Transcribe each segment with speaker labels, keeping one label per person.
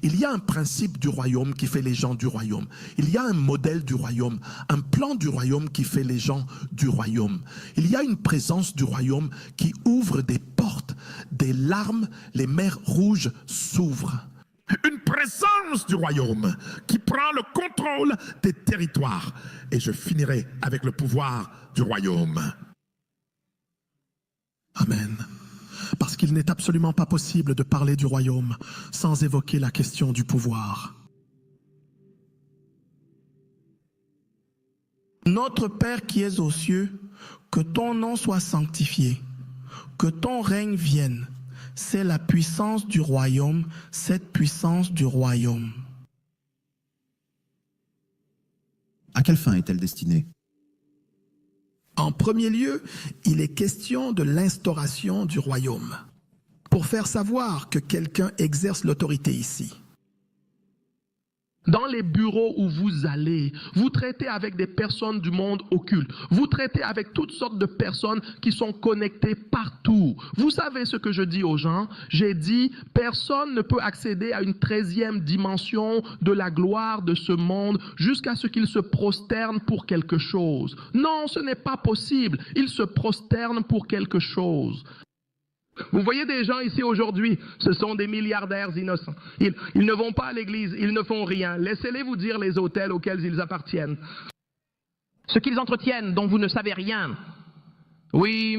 Speaker 1: il y a un principe du royaume qui fait les gens du royaume. Il y a un modèle du royaume, un plan du royaume qui fait les gens du royaume. Il y a une présence du royaume qui ouvre des portes, des larmes, les mers rouges s'ouvrent. Une présence du royaume qui prend le contrôle des territoires. Et je finirai avec le pouvoir du royaume. Amen. Parce qu'il n'est absolument pas possible de parler du royaume sans évoquer la question du pouvoir.
Speaker 2: Notre Père qui es aux cieux, que ton nom soit sanctifié, que ton règne vienne. C'est la puissance du royaume, cette puissance du royaume.
Speaker 3: À quelle fin est-elle destinée?
Speaker 1: En premier lieu, il est question de l'instauration du royaume, pour faire savoir que quelqu'un exerce l'autorité ici. Dans les bureaux où vous allez, vous traitez avec des personnes du monde occulte. Vous traitez avec toutes sortes de personnes qui sont connectées partout. Vous savez ce que je dis aux gens? J'ai dit, personne ne peut accéder à une 13e dimension de la gloire de ce monde jusqu'à ce qu'il se prosterne pour quelque chose. Non, ce n'est pas possible. Il se prosterne pour quelque chose. Vous voyez des gens ici aujourd'hui, ce sont des milliardaires innocents. Ils ne vont pas à l'église, ils ne font rien. Laissez-les vous dire les hôtels auxquels ils appartiennent. Ce qu'ils entretiennent, dont vous ne savez rien. Oui,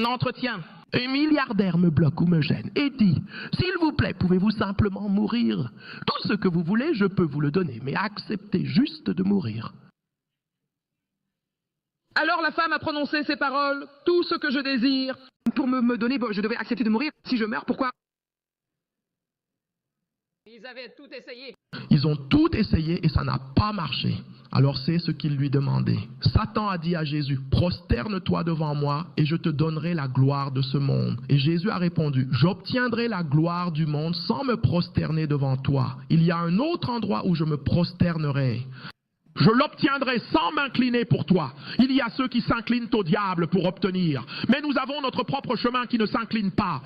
Speaker 1: entretien. Un milliardaire me bloque ou me gêne et dit, s'il vous plaît, pouvez-vous simplement mourir? Tout ce que vous voulez, je peux vous le donner, mais acceptez juste de mourir.
Speaker 4: Alors la femme a prononcé ces paroles, tout ce que je désire, pour me donner, je devrais accepter de mourir. Si je meurs, pourquoi? Ils avaient tout essayé.
Speaker 1: Ils ont tout essayé et ça n'a pas marché. Alors c'est ce qu'ils lui demandaient. Satan a dit à Jésus, prosterne-toi devant moi et je te donnerai la gloire de ce monde. Et Jésus a répondu, j'obtiendrai la gloire du monde sans me prosterner devant toi. Il y a un autre endroit où je me prosternerai. Je l'obtiendrai sans m'incliner pour toi. Il y a ceux qui s'inclinent au diable pour obtenir. Mais nous avons notre propre chemin qui ne s'incline pas.